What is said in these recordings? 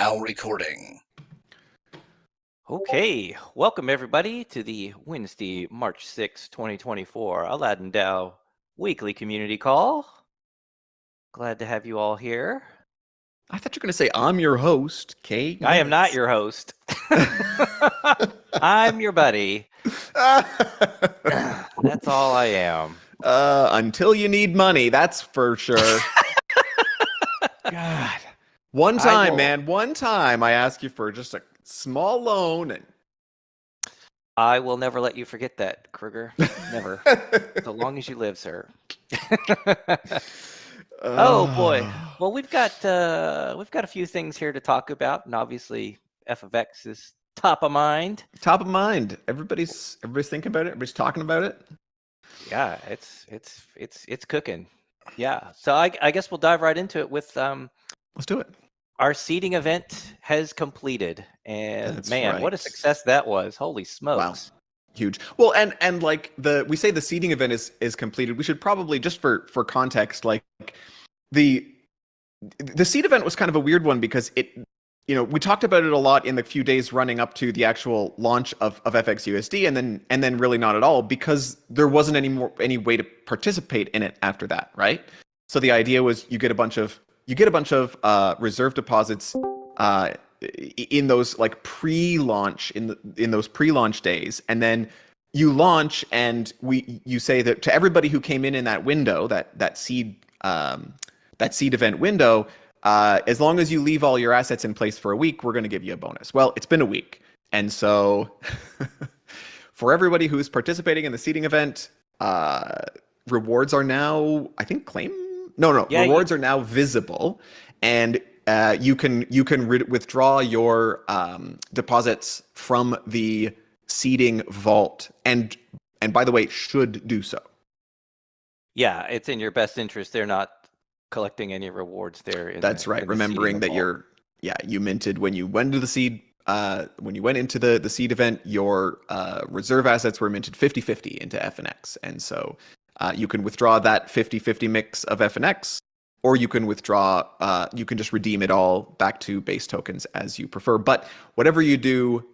Now recording. Okay, welcome everybody to the Wednesday, March 6, 2024 Aladdin DAO weekly community call. Glad to have you all here. I thought you were going to say, I'm your host, Kate. I am not your host. I'm your buddy. That's all I am. Until you need money, that's for sure. God. One time I asked you for just a small loan. And I will never let you forget that, Kruger. Never. So long as you live, sir. Oh boy. Well, we've got a few things here to talk about, and obviously F of X is top of mind. Top of mind. Everybody's thinking about it. Everybody's talking about it. Yeah, it's cooking. Yeah. So I guess we'll dive right into it with Let's do it. Our seeding event has completed, and That's man, what a right. success that was! Holy smokes! Wow. Huge. Well, and like we say the seeding event is completed. We should probably, just for context, like the seed event was kind of a weird one because we talked about it a lot in the few days running up to the actual launch of FXUSD, and then really not at all, because there wasn't any way to participate in it after that, right? So the idea was you get a bunch of reserve deposits in those like pre-launch in those pre-launch days, and then you launch, and you say that to everybody who came in that window, that seed event window, as long as you leave all your assets in place for a week, we're going to give you a bonus. Well, it's been a week, and so for everybody who's participating in the seeding event, rewards are now, I think, rewards are now visible, and you can withdraw your deposits from the seeding vault, and by the way, should do so. Yeah, it's in your best interest. They're not collecting any rewards there. That's right. Remembering that you minted when you went into the seed. When you went into the seed event, your reserve assets were minted 50-50 into FNX, and so you can withdraw that 50-50 mix of FNX, or you can withdraw. You can just redeem it all back to base tokens as you prefer. But whatever you do,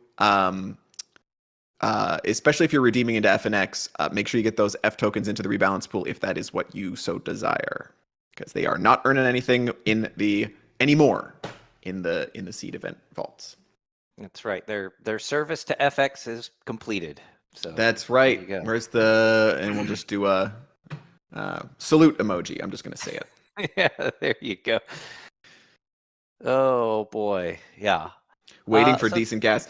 especially if you're redeeming into FNX, make sure you get those F tokens into the rebalance pool if that is what you so desire, because they are not earning anything anymore in the seed event vaults. That's right. Their service to FX is completed. So that's right. And we'll just do a salute emoji. I'm just going to say it. Yeah, there you go. Oh boy, yeah. Waiting for decent gas,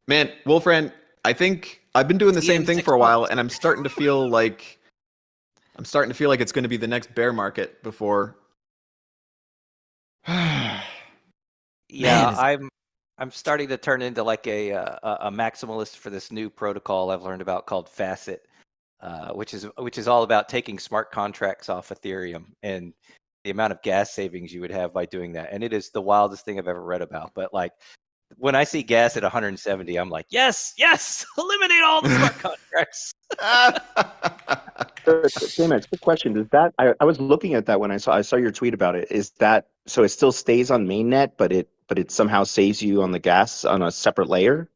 man. Wolfran, I think I've been doing the same thing for a while, and I'm starting to feel like it's going to be the next bear market before. Yeah, I'm starting to turn into like a maximalist for this new protocol I've learned about called Facet, which is all about taking smart contracts off Ethereum and the amount of gas savings you would have by doing that. And it is the wildest thing I've ever read about. But like when I see gas at 170, I'm like, yes, eliminate all the smart contracts. Damon, quick question. Does that I was looking at that when I saw your tweet about it. Is that so? It still stays on mainnet, but it somehow saves you on the gas on a separate layer?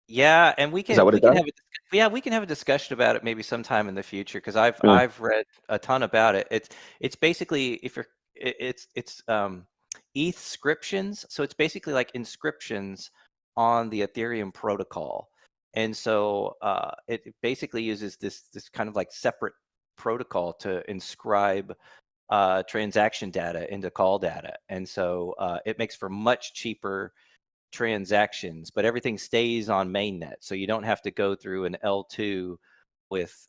Yeah, and we can have a discussion about it maybe sometime in the future, because I've read a ton about it. It's basically it's ETH-scriptions, so it's basically like inscriptions on the Ethereum protocol, and so it basically uses this kind of like separate protocol to inscribe transaction data into call data, and so it makes for much cheaper transactions, but everything stays on mainnet, so you don't have to go through an L2 with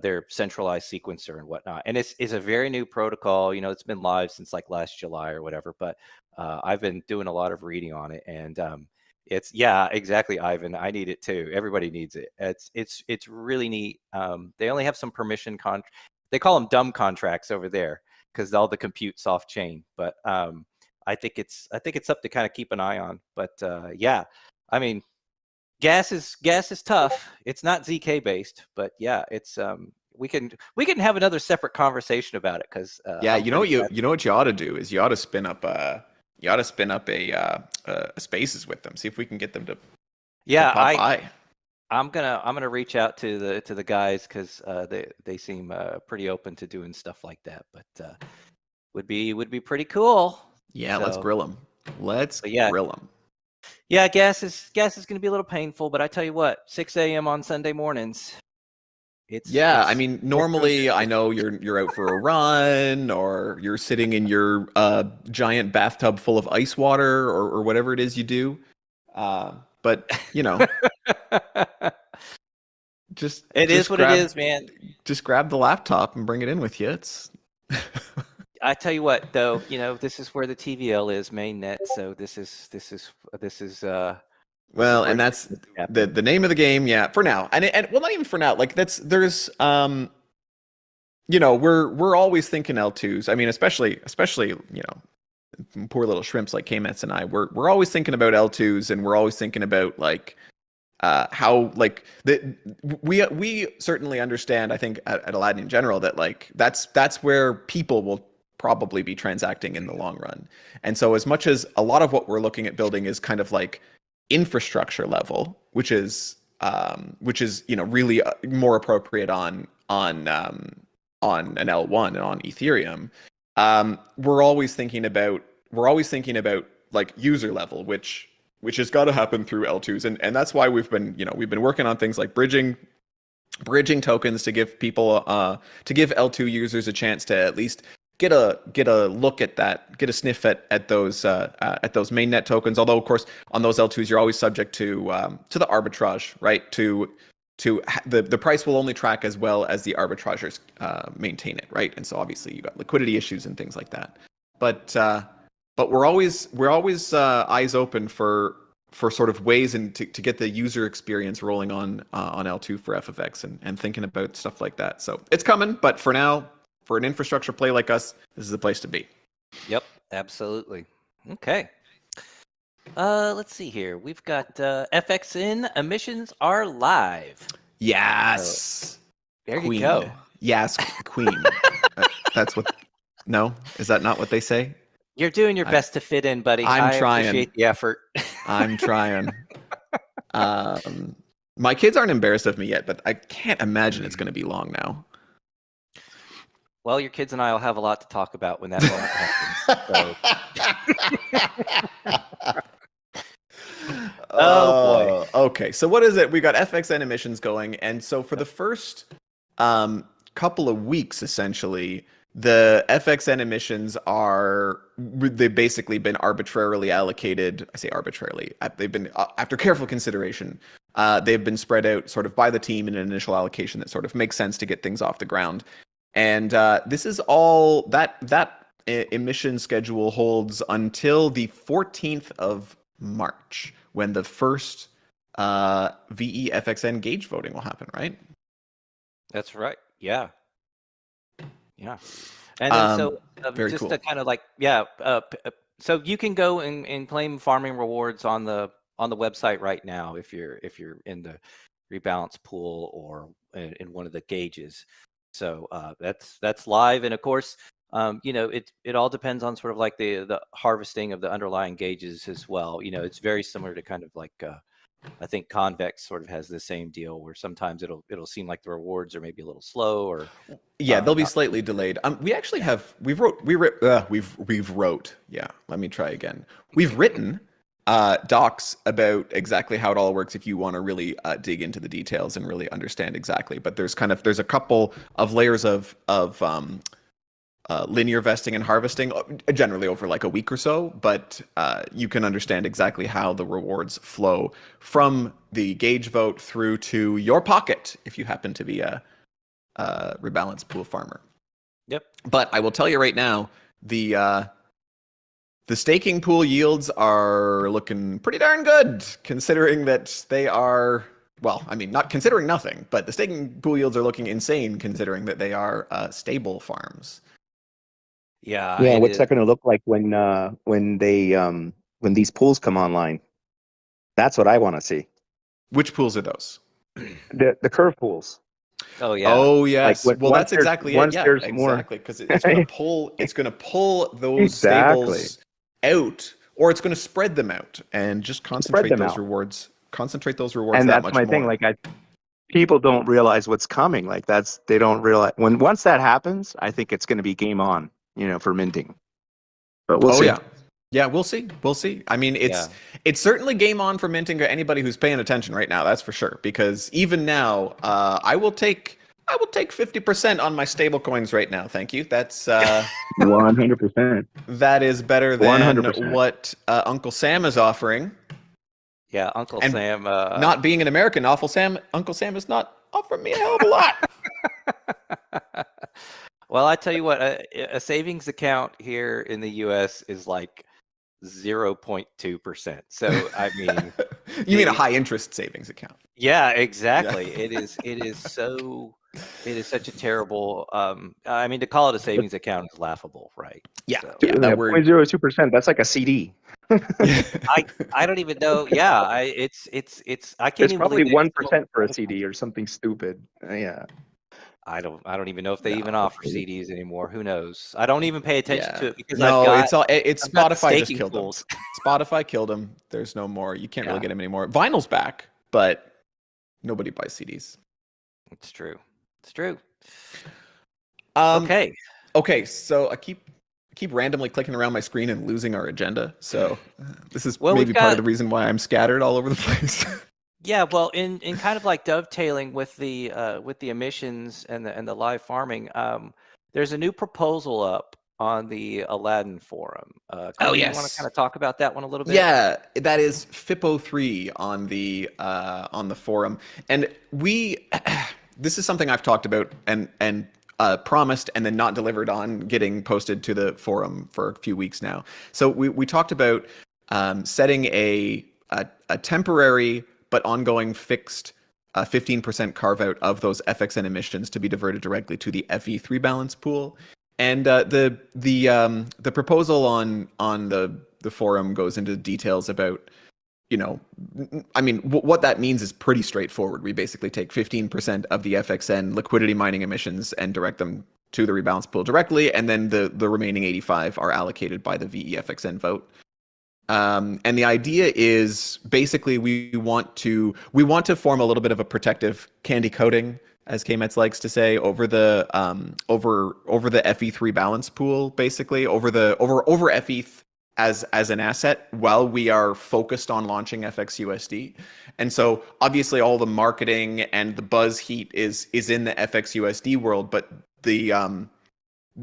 their centralized sequencer and whatnot. And it's a very new protocol. It's been live since like last July or whatever, but I've been doing a lot of reading on it, and it's exactly, Ivan. I need it too. Everybody needs it. It's really neat. They only have some permission they call them dumb contracts over there because all the compute's off chain, but I think it's something to kind of keep an eye on. But yeah, I mean, gas is tough. It's not ZK based, but yeah, it's we can have another separate conversation about it, because you know what you ought to do is you ought to spin up you ought to spin up a Spaces with them. See if we can get them to Yeah, pop by. I'm gonna reach out to the guys because they seem pretty open to doing stuff like that. But would be pretty cool. Yeah, let's So, grill them. Let's but yeah. grill them. Yeah, gas is gonna be a little painful, but I tell you what, 6 a.m. on Sunday mornings. I mean, normally I know you're out for a run or you're sitting in your giant bathtub full of ice water or whatever it is you do. But you know, it is what it is, man. Just grab the laptop and bring it in with you. It's. I tell you what, though, you know, this is where the TVL is, mainnet. So this is. Well, and that's the name of the game, yeah. For now, and well, not even for now. Like there's you know, we're always thinking L2s. I mean, especially you know, poor little shrimps like K-Mets and I. We're always thinking about L2s, and we're always thinking about like how like we certainly understand. I think at Aladdin in general that like that's where people will probably be transacting in the long run. And so as much as a lot of what we're looking at building is kind of like infrastructure level, which is you know really more appropriate on an L1 and on Ethereum. We're always thinking about like user level, which has got to happen through L2s, and that's why we've been working on things like bridging tokens to give people to give L2 users a chance to at least get a look at that, get a sniff at those mainnet tokens. Although, of course, on those L2s, you're always subject to the arbitrage, right? The price will only track as well as the arbitrageurs maintain it, right? And so obviously you got liquidity issues and things like that. But we're always eyes open for sort of ways to get the user experience rolling on L2 for FFX and thinking about stuff like that. So it's coming, but for now, for an infrastructure play like us, this is the place to be. Yep, absolutely. Okay. Let's see here. We've got FXN emissions are live. Yes. There Queen. You go. Yes, Queen. That's what. No, is that not what they say? You're doing your best to fit in, buddy. I'm trying. I appreciate the effort. I'm trying. My kids aren't embarrassed of me yet, but I can't imagine it's going to be long now. Well, your kids and I will have a lot to talk about when that moment happens. Oh boy. Okay, so what is it? We got FXN emissions going, and so for the first couple of weeks, essentially, the FXN emissions they've basically been arbitrarily allocated. I say arbitrarily. They've been after careful consideration. They've been spread out sort of by the team in an initial allocation that sort of makes sense to get things off the ground. And this is all that emission schedule holds until the 14th of March, when the first VEFXN gauge voting will happen, right? That's right. Yeah. Yeah. And then so very just cool. to kind of like, so you can go and claim farming rewards on the website right now if you're in the rebalance pool or in one of the gauges. So that's live, and of course, you know, it all depends on sort of like the harvesting of the underlying gauges as well. You know, it's very similar to kind of like I think Convex sort of has the same deal where sometimes it'll seem like the rewards are maybe a little slow or they'll be slightly delayed. We actually we've written docs about exactly how it all works if you want to really dig into the details and really understand exactly. But there's a couple of layers of linear vesting and harvesting, generally over like a week or so. But you can understand exactly how the rewards flow from the gauge vote through to your pocket if you happen to be a rebalance pool farmer. Yep. But I will tell you right now, the staking pool yields are looking pretty darn good, considering that they are, well, I mean, not considering nothing, but the staking pool yields are looking insane, considering that they are stable farms. Yeah. Yeah. What's that going to look like when these pools come online? That's what I want to see. Which pools are those? The curve pools. Oh yeah. Oh yes. Like well, that's exactly it. Yeah, there's exactly. Because it's going to pull. It's going to pull those stables out or it's going to spread them out and just concentrate them those out. rewards. Concentrate those rewards And that that's much my more. thing. Like people don't realize what's coming. Like they don't realize once that happens, I think it's going to be game on, for minting. But we'll see. Yeah. Yeah, we'll see. We'll see. I mean, it's certainly game on for minting or anybody who's paying attention right now. That's for sure. Because even now, I will take 50% on my stable coins right now. Thank you. That's 100%. That is better than 100%. what Uncle Sam is offering. Yeah, Uncle And Sam. Not being an American, Uncle Sam is not offering me a hell of a lot. Well, I tell you what, a savings account here in the U.S. is like 0.2%. So I mean, you mean a high interest savings account? Yeah, exactly. Yeah. It is such a terrible. I mean, to call it a savings account is laughable, right? Yeah, So, yeah. That word 0.02%. That's like a CD. I don't even know. Yeah, I can't It's even probably believe it. 1% for a CD or something stupid. Yeah. I don't even know if they No. even offer CDs anymore. Who knows? I don't even pay attention to it because it's I've got Spotify just staking killed them. tools. Spotify killed them. There's no more. You can't really get them anymore. Vinyl's back, but nobody buys CDs. It's true. It's true. Okay. So I keep randomly clicking around my screen and losing our agenda. So this is maybe part of the reason why I'm scattered all over the place. Yeah, well, in kind of like dovetailing with the emissions and the live farming, there's a new proposal up on the Aladdin forum. Cody, you want to kind of talk about that one a little bit? Yeah, that is FIPO3 on the forum, and this is something I've talked about and promised and then not delivered on, getting posted to the forum for a few weeks now. So we talked about setting a temporary but ongoing fixed 15% carve out of those FXN emissions to be diverted directly to the FE3 balance pool. And the proposal on the forum goes into details about, I mean, what that means is pretty straightforward. We basically take 15% of the FXN liquidity mining emissions and direct them to the rebalance pool directly, and then the remaining 85 are allocated by the VEFXN vote. And the idea is basically we want to form a little bit of a protective candy coating, as KMETS likes to say, over the FE3 balance pool, basically over FETH as an asset while we are focused on launching FXUSD. And so obviously all the marketing and the buzz heat is in the FXUSD world, but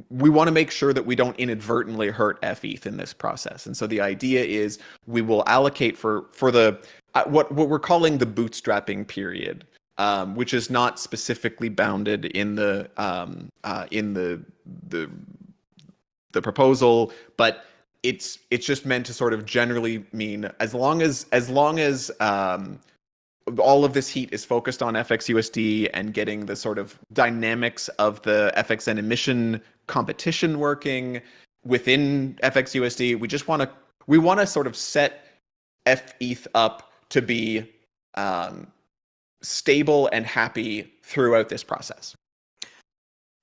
we want to make sure that we don't inadvertently hurt FETH in this process. And so the idea is we will allocate for the what we're calling the bootstrapping period, which is not specifically bounded in the proposal, but it's just meant to sort of generally mean as long as all of this heat is focused on FXUSD and getting the sort of dynamics of the FXN emission competition working within FXUSD. We want to sort of set FETH up to be stable and happy throughout this process.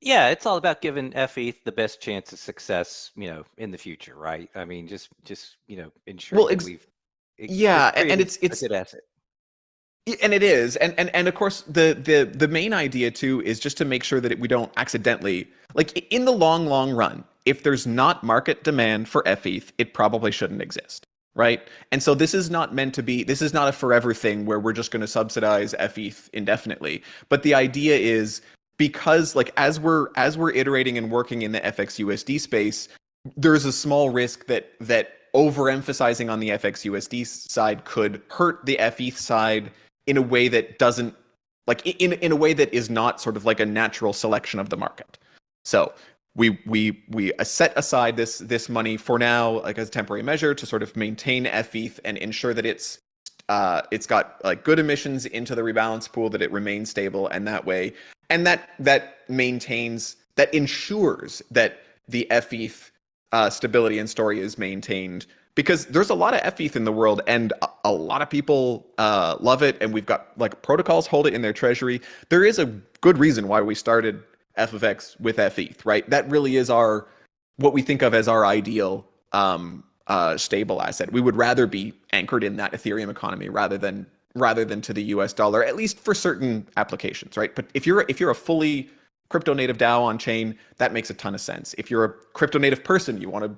Yeah, it's all about giving FETH the best chance of success, in the future, right? I mean, just ensure that we've and it's a good asset. And it is, and of course the main idea too is just to make sure that we don't accidentally, like in the long run, if there's not market demand for FETH, it probably shouldn't exist, right? And so this is not a forever thing where we're just going to subsidize FETH indefinitely. But the idea is, because like as we're iterating and working in the FXUSD space, there's a small risk that overemphasizing on the FXUSD side could hurt the FETH side in a way that doesn't, like in a way that is not sort of like a natural selection of the market. So we set aside this money for now, like as a temporary measure to sort of maintain FETH and ensure that it's got like good emissions into the rebalance pool, that it remains stable, and that way, and that ensures that the FETH stability and story is maintained, because there's a lot of FETH in the world and a lot of people love it, and we've got like protocols hold it in their treasury. There is a good reason why we started FFX with FETH, right? That really is what we think of as our ideal stable asset. We would rather be anchored in that Ethereum economy rather than to the US dollar, at least for certain applications, right? But if you're a fully crypto native DAO on chain, that makes a ton of sense. If you're a crypto native person, you want to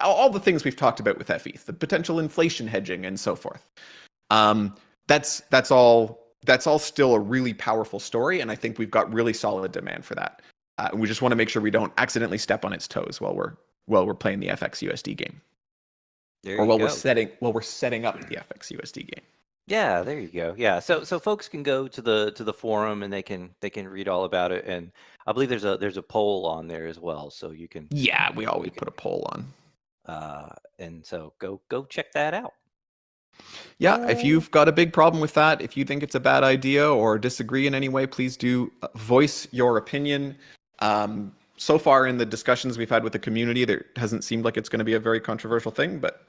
all the things we've talked about with FETH, the potential inflation hedging and so forth. That's all still a really powerful story, and I think we've got really solid demand for that. We just want to make sure we don't accidentally step on its toes while we're playing the FXUSD game, or while we're setting up the FXUSD game. Yeah, there you go. Yeah, so folks can go to the forum and they can read all about it, and I believe there's a poll on there as well, so you can. Yeah, we always put a poll on. And so go check that out. Yeah, if you've got a big problem with that, if you think it's a bad idea or disagree in any way, please do voice your opinion. So far in the discussions we've had with the community, there hasn't seemed like it's going to be a very controversial thing, but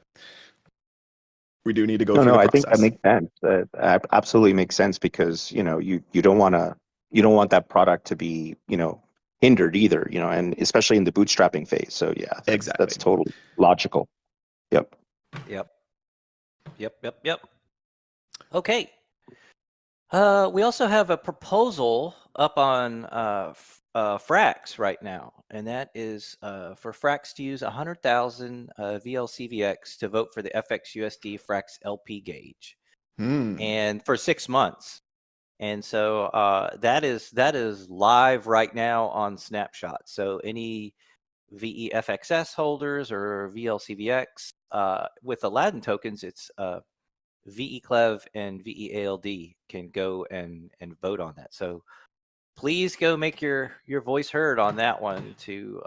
we do need to go through the process. I think that makes sense. That absolutely makes sense, because you don't want that product to be hindered either, and especially in the bootstrapping phase. So yeah, exactly, that's totally logical. Yep. Okay. We also have a proposal up on Frax right now, and that is for Frax to use 100,000 VLCVX to vote for the FXUSD Frax LP gauge, and for 6 months. And so that is live right now on Snapshot. So any VEFXS holders or VLCVX with Aladdin tokens, it's VECLEV and VEALD can go and vote on that. So please go make your voice heard on that one to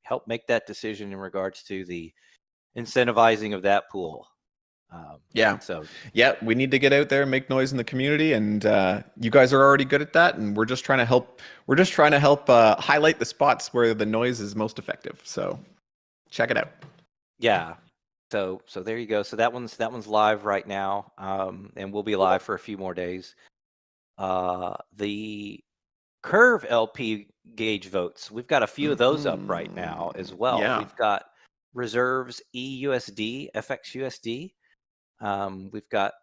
help make that decision in regards to the incentivizing of that pool. We need to get out there and make noise in the community, and you guys are already good at that, and we're just trying to help highlight the spots where the noise is most effective. So check it out. Yeah. So there you go. So that one's live right now, and we'll be live for a few more days. The Curve LP gauge votes, we've got a few of those up right now as well. Yeah. We've got reserves EUSD, FXUSD. We've got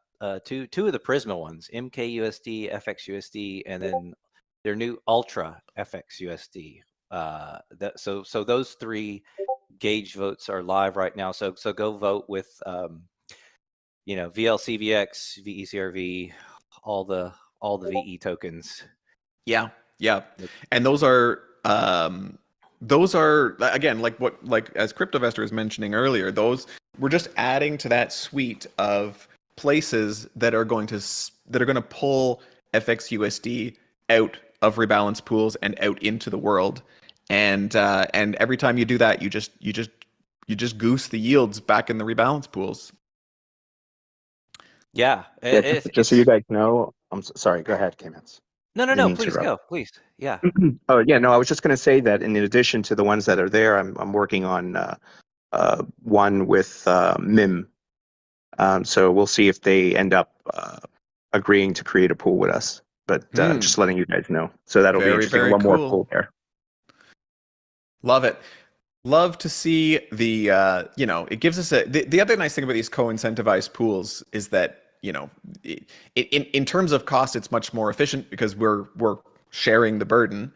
two of the Prisma ones, MKUSD, FXUSD, and then their new Ultra FXUSD. So those three gauge votes are live right now. So go vote with VLCVX, VECRV, all the VE tokens. Yeah. And those are again, like as CryptoVestor was mentioning earlier, those we're just adding to that suite of places that are going to pull FXUSD out of rebalance pools and out into the world. And every time you do that, you just goose the yields back in the rebalance pools. Yeah. Just so you guys know, I'm sorry. Go ahead, K-Mans. No. Please go. Please. Yeah. Oh yeah. No, I was just going to say that in addition to the ones that are there, I'm working on one with MIM. So we'll see if they end up agreeing to create a pool with us. But just letting you guys know. So that'll be interesting. Very one cool. more pool there. Love it. Love to see the it gives us the other nice thing about these co-incentivized pools is that in terms of cost, it's much more efficient because we're sharing the burden.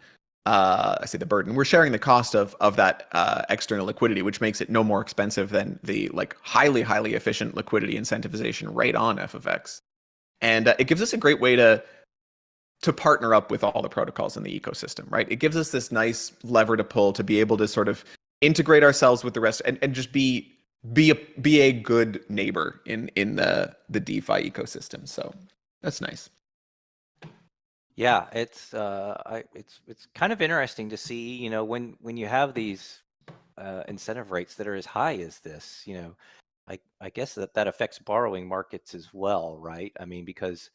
I say the burden. We're sharing the cost of that external liquidity, which makes it no more expensive than the highly efficient liquidity incentivization right on FFX, and it gives us a great way to partner up with all the protocols in the ecosystem, right? It gives us this nice lever to pull to be able to sort of integrate ourselves with the rest and just be a good neighbor in the DeFi ecosystem. So that's nice. Yeah, it's kind of interesting to see, when you have these incentive rates that are as high as this, I guess that affects borrowing markets as well, right? I mean, because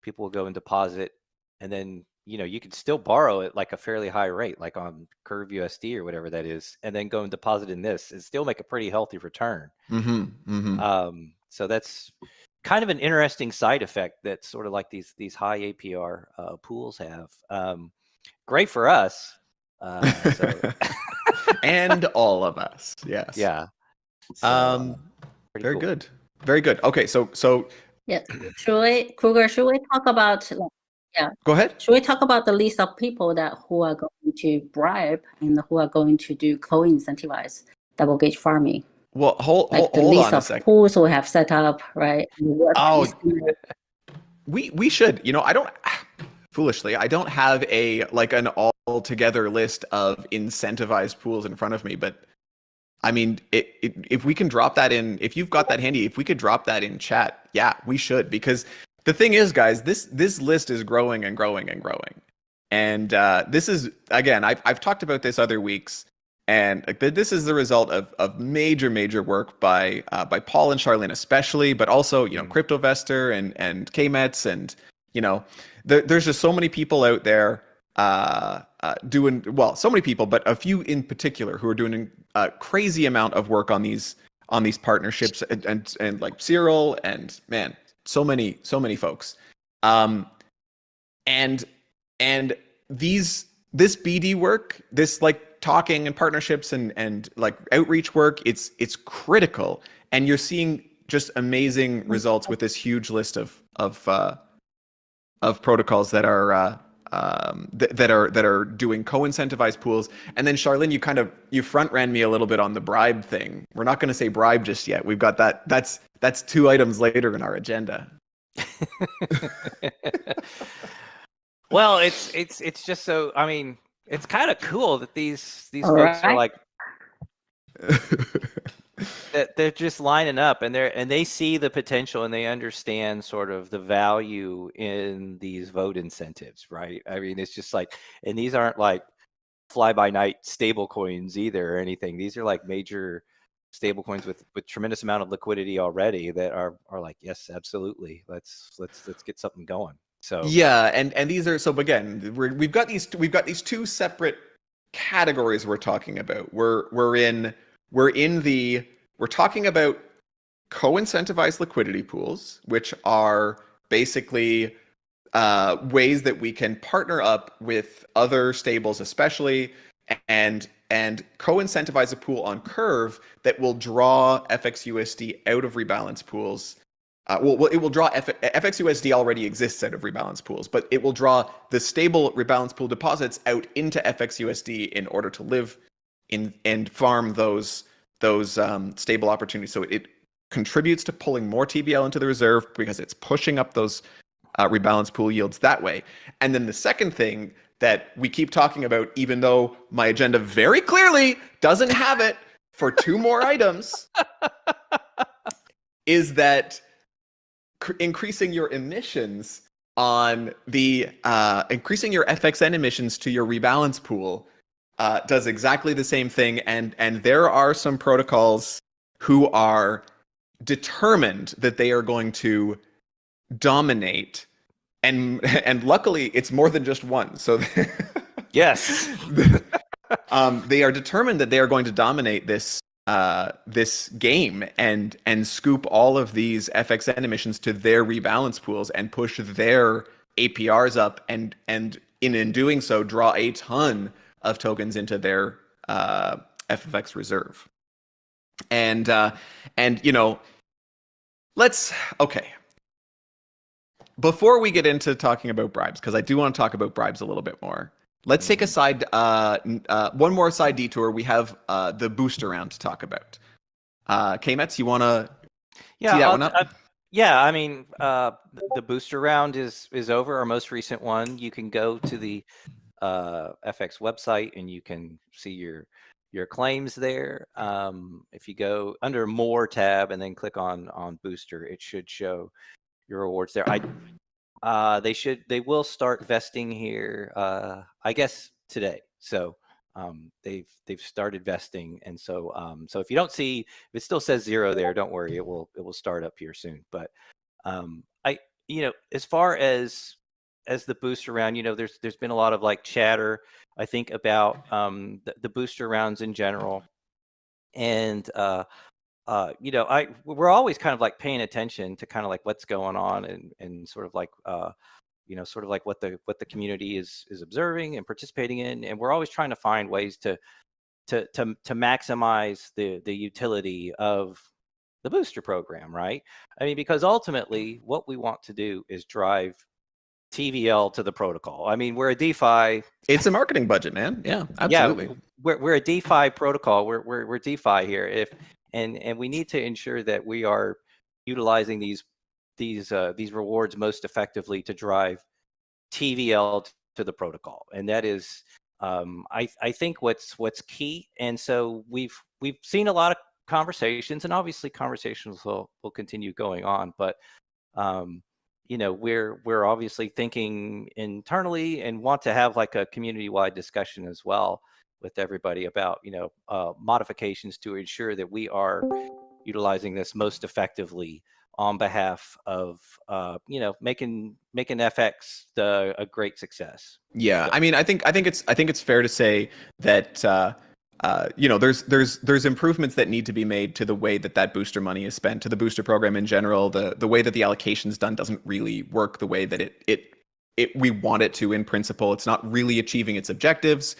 people will go and deposit, and then you can still borrow at a fairly high rate, like on Curve USD or whatever that is, and then go and deposit in this and still make a pretty healthy return. So that's kind of an interesting side effect that sort of like these high APR pools have. Great for us. And all of us. Yes. Yeah. So, pretty Very cool. good. Very good. Okay, so Yes. Kruger, should we talk about, go ahead. should we talk about the list of people who are going to bribe and who are going to do co-incentivize double gauge farming? Well, hold The hold list on a of second. pools we have set up, right? Oh, we should. I don't foolishly. I don't have an all together list of incentivized pools in front of me, but I mean, if we can drop that in, if you've got that handy, if we could drop that in chat, yeah, we should. Because the thing is, guys, this list is growing and growing and growing, and this is, again, I've talked about this other weeks, and this is the result of major work by Paul and Charlene especially, but also CryptoVestor and KMETS, and there's just so many people out there doing, well, so many people, but a few in particular who are doing a crazy amount of work on these partnerships, and like Cyril, and man, so many folks, and this BD work, this like talking and partnerships and like outreach work, it's critical, and you're seeing just amazing results with this huge list of protocols that are that are doing co-incentivized pools. And then Charlene, you front ran me a little bit on the bribe thing. We're not going to say bribe just yet. We've got that. That's 2 items later in our agenda. Well, it's just so, I mean, it's kind of cool that these All folks are right. like that they're just lining up, and they see the potential, and they understand sort of the value in these vote incentives, right? I mean, it's just like, and these aren't like fly by night stable coins either or anything. These are like major stable coins with tremendous amount of liquidity already that are like, yes, absolutely, let's get something going. So yeah, and these are, so again, we've got these 2 separate categories we're talking about. We're talking about co-incentivized liquidity pools, which are basically ways that we can partner up with other stables, especially, and co-incentivize a pool on Curve that will draw FXUSD out of rebalance pools. Well, it will draw FXUSD already exists out of rebalance pools, but it will draw the stable rebalance pool deposits out into FXUSD in order to live in and farm those stable opportunities. So it contributes to pulling more TVL into the reserve because it's pushing up those rebalance pool yields that way. And then the second thing that we keep talking about, even though my agenda very clearly doesn't have it for 2 more items, is that increasing your emissions on the increasing your FXN emissions to your rebalance pool does exactly the same thing. And there are some protocols who are determined that they are going to dominate, and luckily it's more than just one. So yes, they are determined that they are going to dominate this game and scoop all of these FXN emissions to their rebalance pools and push their APRs up, and in doing so draw a ton of tokens into their FFX reserve. And okay. Before we get into talking about bribes, because I do want to talk about bribes a little bit more, let's take a one more side detour. We have the booster round to talk about. KMETS, you want to tee that one up? Yeah, I mean, the booster round is over. Our most recent one. You can go to the FX website and you can see your claims there. If you go under More tab and then click on Booster, it should show your rewards there. They will start vesting here, I guess today. So they've started vesting, and so if you don't see, if it still says 0 there, don't worry, it will start up here soon. But as far as the booster round, there's been a lot of like chatter, I think, about the booster rounds in general, and we're always kind of like paying attention to kind of like what's going on, and sort of like sort of like what the community is observing and participating in, and we're always trying to find ways to to maximize the utility of the booster program, right? I mean, because ultimately what we want to do is drive TVL to the protocol. I mean, we're a DeFi. It's a marketing budget, man. Yeah, absolutely. Yeah, we're a DeFi protocol. We're DeFi here. And we need to ensure that we are utilizing these rewards most effectively to drive TVL to the protocol, and that is I think what's key. And so we've seen a lot of conversations, and obviously conversations will continue going on, but we're obviously thinking internally and want to have like a community-wide discussion as well with everybody about modifications to ensure that we are utilizing this most effectively on behalf of making FX a great success. Yeah, So- I mean, I think it's fair to say that there's improvements that need to be made to the way that booster money is spent, to the booster program in general. The way that the allocation's done doesn't really work the way that we want it to in principle. It's not really achieving its objectives.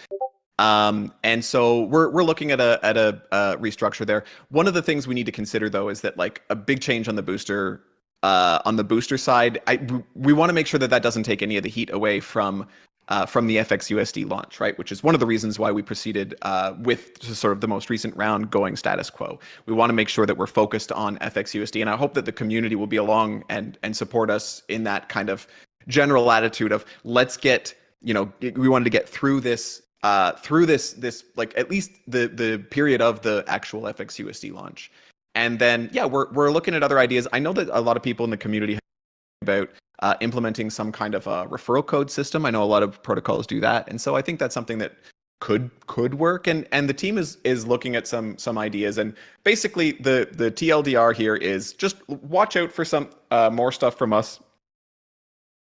And so we're looking at a restructure there. One of the things we need to consider though is that like a big change on the booster side, we want to make sure that doesn't take any of the heat away from the FXUSD launch, right? Which is one of the reasons why we proceeded with sort of the most recent round going status quo. We want to make sure that we're focused on FXUSD, and I hope that the community will be along and support us in that kind of general attitude of let's get, we wanted to get through this like at least the period of the actual FXUSD launch. And then we're looking at other ideas. I know that a lot of people in the community have about implementing some kind of a referral code system. I know a lot of protocols do that, and so I think that's something that could work. And the team is looking at some ideas. And basically the TLDR here is just watch out for some more stuff from us.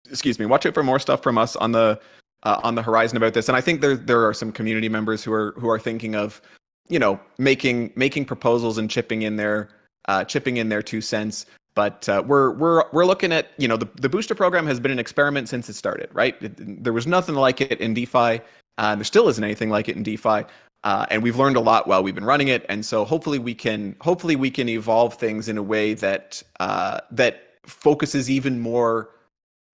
Excuse me, watch out for more stuff from us on the horizon about this. And I think there are some community members who are thinking of making proposals and chipping in their 2 cents. But we're looking at the booster program has been an experiment since it started, right? There was nothing like it in DeFi. There still isn't anything like it in DeFi, and we've learned a lot while we've been running it. And so hopefully we can evolve things in a way that focuses even more,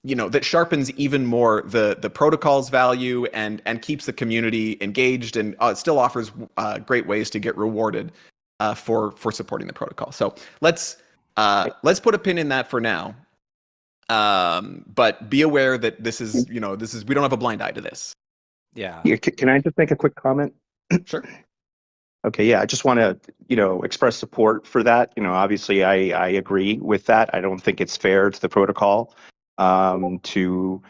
that sharpens even more the protocol's value and keeps the community engaged, and it still offers great ways to get rewarded for supporting the protocol. So let's put a pin in that for now. But be aware that this is we don't have a blind eye to this. Yeah. Can I just make a quick comment? Sure. Okay, yeah, I just want to, express support for that. Obviously I agree with that. I don't think it's fair to the protocol to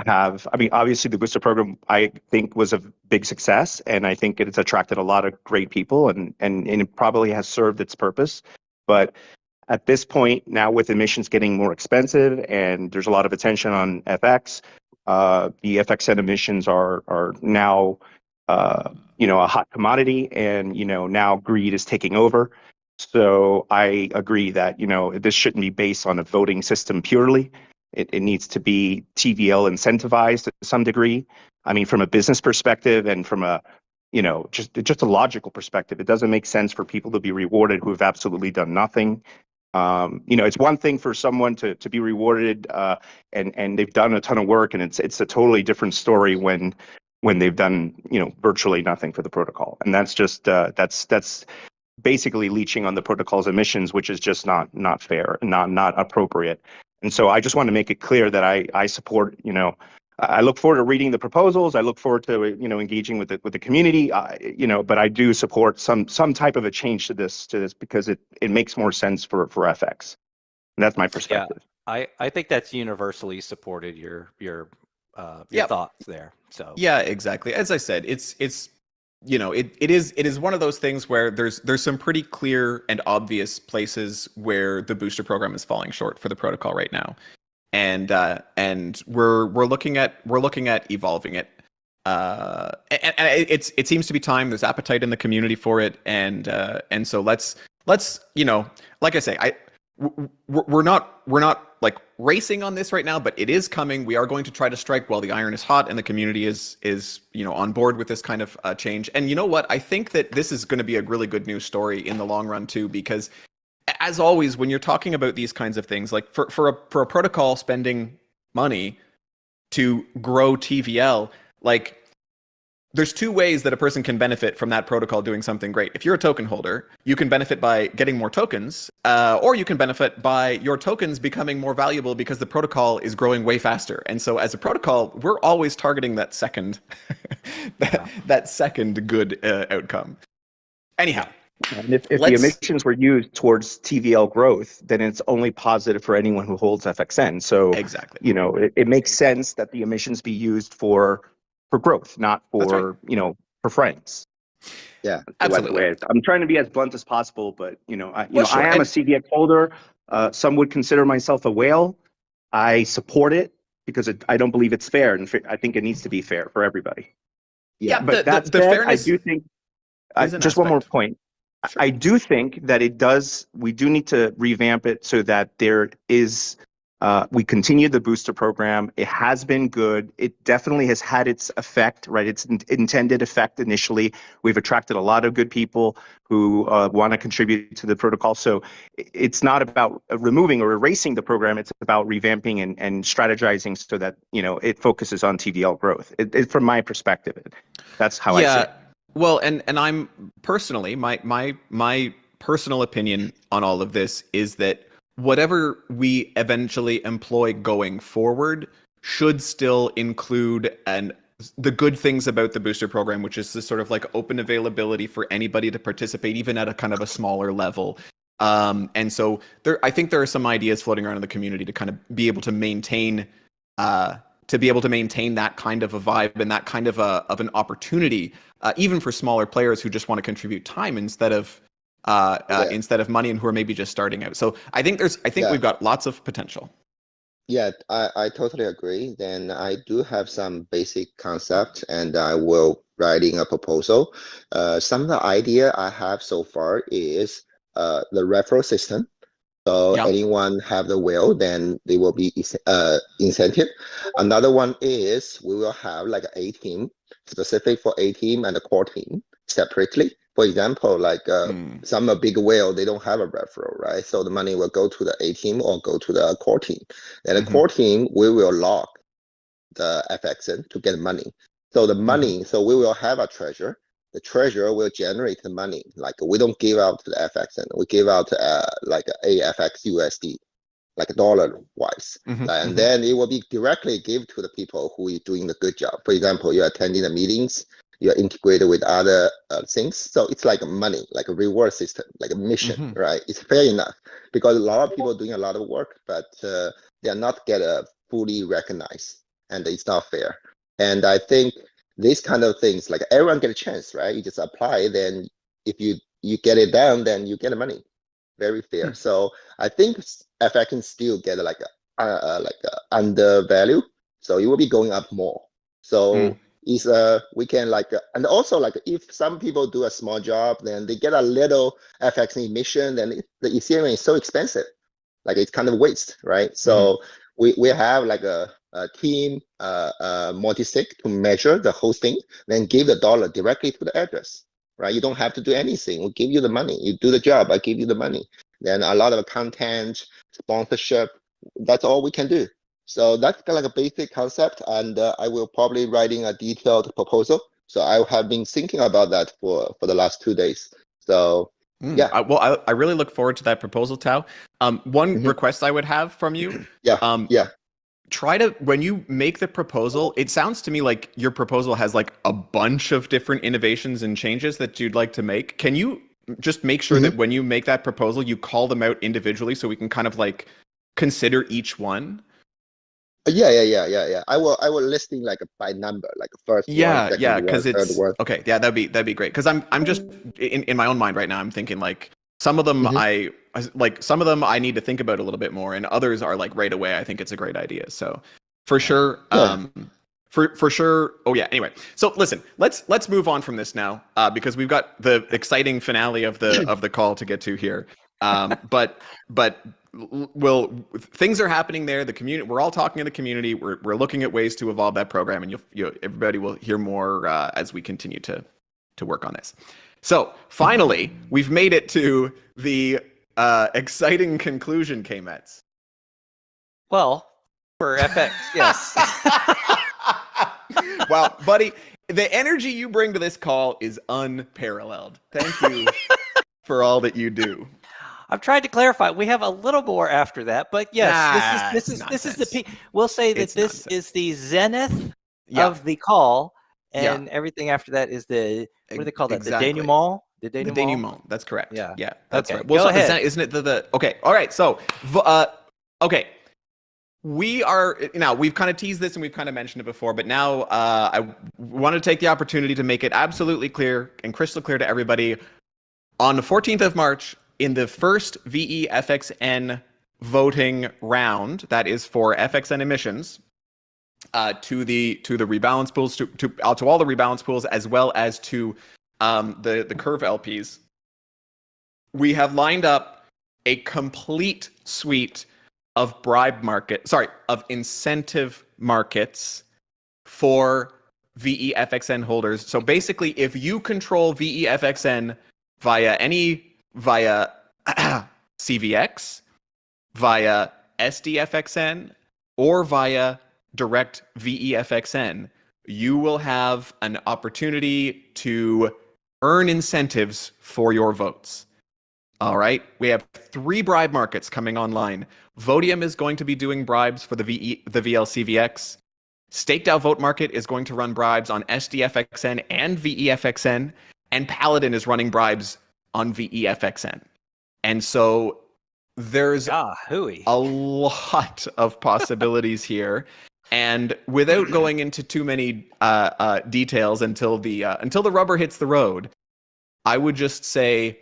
have, obviously the booster program, I think, was a big success, and I think it's attracted a lot of great people, and it probably has served its purpose. But at this point, now with emissions getting more expensive and there's a lot of attention on FX, the FXN emissions are now, a hot commodity, and, now greed is taking over. So I agree that, this shouldn't be based on a voting system purely. It needs to be TVL incentivized to some degree. From a business perspective and from a, just a logical perspective, it doesn't make sense for people to be rewarded who have absolutely done nothing. It's one thing for someone to be rewarded and they've done a ton of work, and it's a totally different story when they've done virtually nothing for the protocol. And that's just that's basically leeching on the protocol's emissions, which is just not fair, not appropriate. And so I just want to make it clear that I support, I look forward to reading the proposals. I look forward to, engaging with the community, but I do support some type of a change to this because it makes more sense for FX. And that's my perspective. Yeah, I think that's universally supported, your thoughts there. So yeah, exactly. As I said, it is one of those things where there's some pretty clear and obvious places where the booster program is falling short for the protocol right now. And we're looking at evolving it. And it seems to be time. There's appetite in the community for it, and so let's like I say, we're not like racing on this right now, but it is coming. We are going to try to strike while the iron is hot, and the community is on board with this kind of change. And you know what? I think that this is going to be a really good news story in the long run too, because as always, when you're talking about these kinds of things, like for a protocol spending money to grow TVL, like there's two ways that a person can benefit from that protocol doing something great. If you're a token holder, you can benefit by getting more tokens, or you can benefit by your tokens becoming more valuable because the protocol is growing way faster. And so as a protocol, we're always targeting that second, that second good outcome. Anyhow. And if the emissions were used towards TVL growth, then it's only positive for anyone who holds FXN. So exactly, it makes sense that the emissions be used for growth, not for for friends. Yeah, absolutely. I'm trying to be as blunt as possible, but I am a CVX holder. Some would consider myself a whale. I support it because I don't believe it's fair, and I think it needs to be fair for everybody. Yeah, but the fairness. I do think just one more point. Sure. I do think that we do need to revamp it so that there is, we continue the booster program. It has been good. It definitely has had its effect, right? Its intended effect initially. We've attracted a lot of good people who want to contribute to the protocol. So it's not about removing or erasing the program. It's about revamping and strategizing so that, it focuses on TVL growth. From my perspective, that's how I see it. Well, and I'm personally, my personal opinion on all of this is that whatever we eventually employ going forward should still include the good things about the booster program, which is this sort of like open availability for anybody to participate, even at a kind of a smaller level. And so I think there are some ideas floating around in the community to kind of be able to maintain that kind of a vibe and that kind of an opportunity, even for smaller players who just want to contribute time instead of money and who are maybe just starting out. So I think we've got lots of potential. Yeah, I totally agree. Then I do have some basic concept, and I will writing a proposal. Some of the idea I have so far is the referral system. So anyone have the will, then they will be incentive. Another one is we will have like a team specific for a team and a core team separately. For example, like some big whale, they don't have a referral, right? So the money will go to the A team or go to the core team. And the core team, we will lock the FXN to get money. So the money, so we will have a treasure. The treasurer will generate the money. Like we don't give out to the FXN, we give out like AFX USD, like dollar wise. And then it will be directly give to the people who are doing the good job. For example, you're attending the meetings, you're integrated with other things. So it's like money, like a reward system, like a mission, right? It's fair enough because a lot of people are doing a lot of work, but they're not get fully recognized, and it's not fair. And I think these kind of things, like everyone get a chance, right? You just apply, then if you get it done, then you get the money. Very fair. So I think FX can still get like undervalue, so it will be going up more. So we can like, and also like if some people do a small job, then they get a little FX emission, then the Ethereum is so expensive, like it's kind of waste, right? So we have like a team multi-sig to measure the whole thing, then give the dollar directly to the address, right? You don't have to do anything. We give you the money. You do the job, I give you the money. Then a lot of content, sponsorship, that's all we can do. So that's kind of like a basic concept, and I will probably writing a detailed proposal. So I have been thinking about that for the last 2 days. So yeah. I really look forward to that proposal, Tao. One request I would have from you. Try to, when you make the proposal, it sounds to me like your proposal has like a bunch of different innovations and changes that you'd like to make. Can you just make sure that when you make that proposal, you call them out individually so we can kind of like consider each one? Yeah. I will listing like by number, like first one, second because one, it's third one. Okay. Yeah, that'd be great. Because I'm just in my own mind right now. I'm thinking like some of them some of them I need to think about a little bit more, and others are like right away. I think it's a great idea. So for sure, for sure. Oh yeah. Anyway, so listen, let's move on from this now because we've got the exciting finale of the call to get to here. But things are happening there. The community, we're all talking in the community. We're looking at ways to evolve that program, and everybody will hear more as we continue to work on this. So finally, we've made it to the exciting conclusion, K-Mets. Well, for FX, yes. Wow, buddy, the energy you bring to this call is unparalleled. Thank you for all that you do. I'm trying to clarify. We have a little more after that, but yes, this is the peak. We'll say that this is the zenith of the call, and everything after that is the, what do they call that? Exactly. The denouement? The denouement. That's correct. Yeah. That's okay. right. Well, Go ahead. Isn't it the okay? All right. So, okay. We are now. We've kind of teased this and we've kind of mentioned it before, but now I want to take the opportunity to make it absolutely clear and crystal clear to everybody. On the 14th of March, in the first VEFXN voting round, that is for FXN emissions, to the rebalance pools, to all the rebalance pools, as well as to the Curve LPs, we have lined up a complete suite of of incentive markets for VEFXN holders. So basically, if you control VEFXN via CVX, via SDFXN, or via direct VEFXN, you will have an opportunity to earn incentives for your votes. All right, we have 3 bribe markets coming online. Votium is going to be doing bribes for the VLCVX. Staked Out Vote Market is going to run bribes on SDFXN and VEFXN, and Paladin is running bribes on VEFXN. And so there's a lot of possibilities here. And without going into too many details until the rubber hits the road, I would just say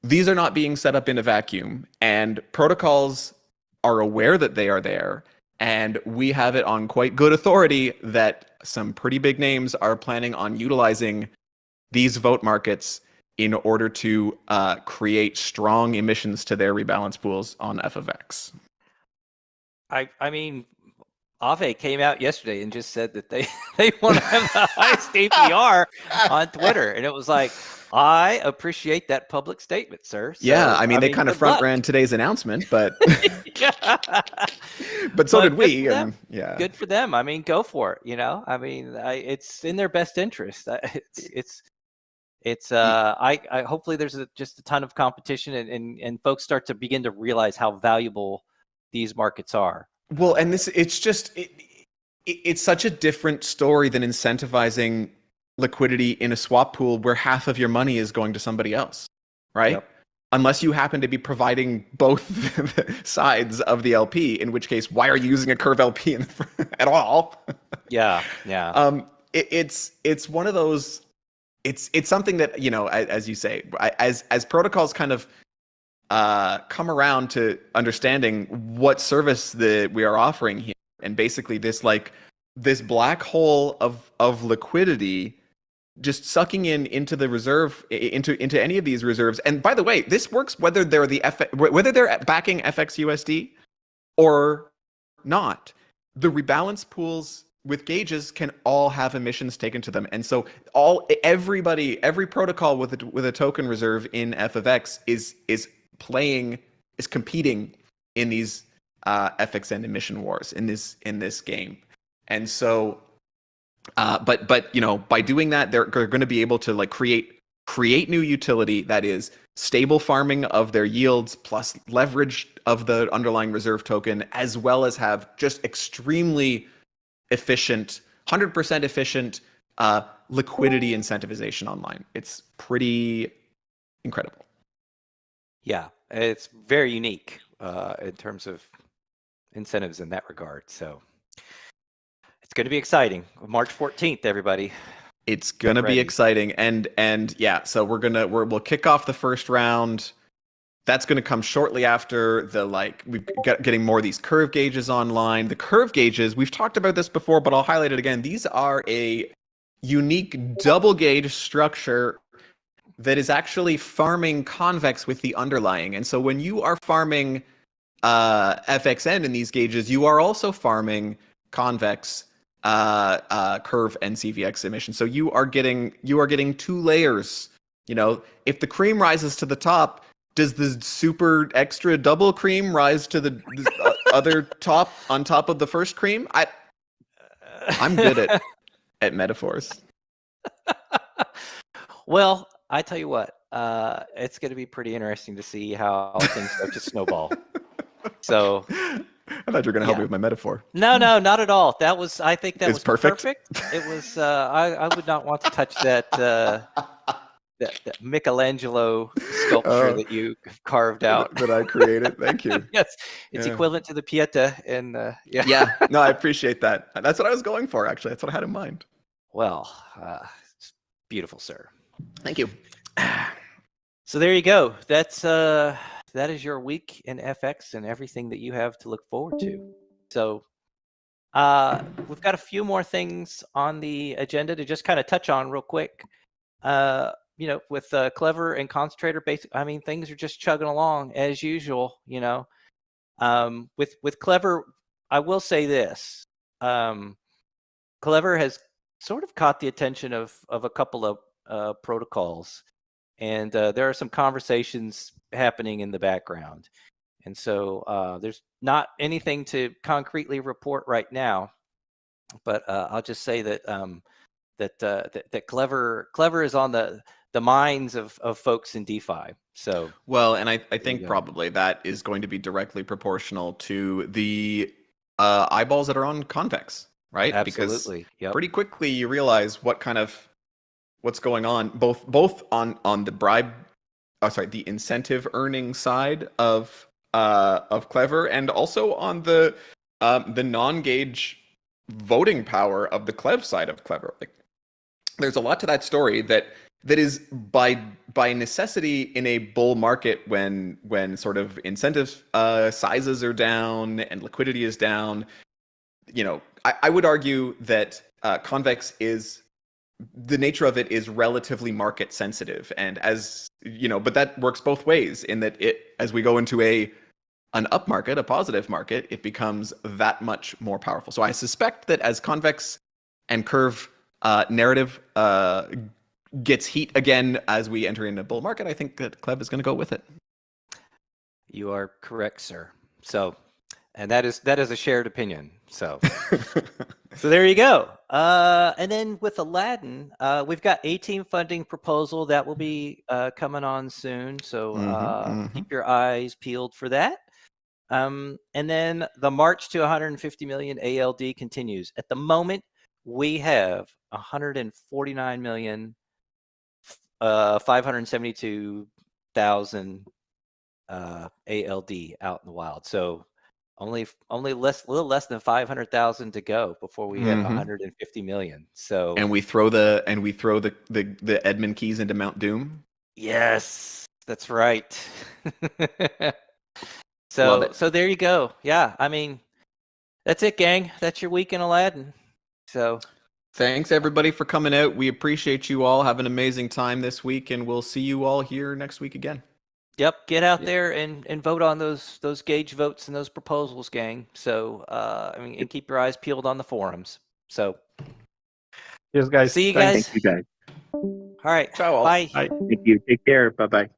these are not being set up in a vacuum, and protocols are aware that they are there. And we have it on quite good authority that some pretty big names are planning on utilizing these vote markets in order to create strong emissions to their rebalance pools on F of X. I mean, Aave came out yesterday and just said that they want to have the highest APR on Twitter. And it was like, I appreciate that public statement, sir. So, yeah, I mean, they kind of front ran today's announcement, but but so did we. Yeah, good for them. I mean, go for it. You know, I mean, it's in their best interest. I hopefully there's just a ton of competition and folks start to begin to realize how valuable these markets are. Well, and it's such a different story than incentivizing liquidity in a swap pool where half of your money is going to somebody else, right? Yep. Unless you happen to be providing both sides of the LP, in which case, why are you using a Curve LP at all? Yeah. It's one of those. It's something that, you know, as you say, as protocols kind of come around to understanding what service we are offering here, and basically this black hole of liquidity just sucking into the reserve, into any of these reserves. And by the way, this works whether they're whether they're backing FXUSD or not. The rebalance pools with gauges can all have emissions taken to them, and so every protocol with a token reserve in F of X is competing in these FXN emission wars in this game. And so but you know, by doing that, they're going to be able to create new utility that is stable farming of their yields plus leverage of the underlying reserve token, as well as have just extremely efficient, 100% efficient liquidity incentivization online. It's pretty incredible. Yeah, it's very unique in terms of incentives in that regard. So it's going to be exciting. March 14th, everybody. It's going to be exciting. And yeah, so we'll kick off the first round. That's going to come shortly after we've got getting more of these curve gauges online. The curve gauges, we've talked about this before, but I'll highlight it again. These are a unique double gauge structure that is actually farming convex with the underlying. And so when you are farming FXN in these gauges, you are also farming convex curve and CVX emission. So you are getting 2 layers. You know, if the cream rises to the top, does the super extra double cream rise to the other top on top of the first cream? I'm good at metaphors. Well, I tell you what, it's going to be pretty interesting to see how things start to snowball. So I thought you were going to help me with my metaphor. no, not at all. I think that It's was perfect. It was. I would not want to touch that that Michelangelo sculpture that you carved out that I created. Thank you. Yes, it's equivalent to the Pieta, and yeah. Yeah, no, I appreciate that. That's what I was going for. Actually, that's what I had in mind. Well, it's beautiful, sir. Thank you. So there you go. That is your week in FX and everything that you have to look forward to. So we've got a few more things on the agenda to just kind of touch on real quick. You know, with Clever and Concentrator, I mean, things are just chugging along as usual. You know, with Clever, I will say this: Clever has sort of caught the attention of a couple of protocols, and there are some conversations happening in the background, and so there's not anything to concretely report right now, but I'll just say that that Clever is on the minds of folks in DeFi. So well, and I think probably that is going to be directly proportional to the eyeballs that are on Convex, right? Absolutely. Because pretty quickly you realize what's going on, both on the the incentive earning side of Clever, and also on the non-gauge voting power of the Clev side of Clever. Like, there's a lot to that story that is by necessity in a bull market when sort of incentive sizes are down and liquidity is down. You know, I would argue that Convex the nature of it is relatively market sensitive, and as you know, but that works both ways in that as we go into an up market, a positive market, it becomes that much more powerful. So I suspect that as Convex and Curve narrative gets heat again as we enter into a bull market, I think that Clev is going to go with it. You are correct, sir. So, and that is a shared opinion. So, so there you go. And then with Aladdin, we've got A-Team funding proposal that will be coming on soon. So keep your eyes peeled for that. And then the march to 150 million ALD continues. At the moment, we have 149 million 572,000 ALD out in the wild. So only a little less than 500,000 to go before we hit 150 million. So and we throw the Edmund keys into Mount Doom. Yes, that's right. So there you go. Yeah, I mean, that's it, gang. That's your week in Aladdin. So thanks everybody for coming out. We appreciate you all. Have an amazing time this week, and we'll see you all here next week again. Yep, get out there and vote on those gauge votes and those proposals, gang. So I mean, and keep your eyes peeled on the forums. So yes, guys. See you guys. Thank you, guys. All right. Ciao all. Bye. Bye. Thank you. Take care. Bye-bye.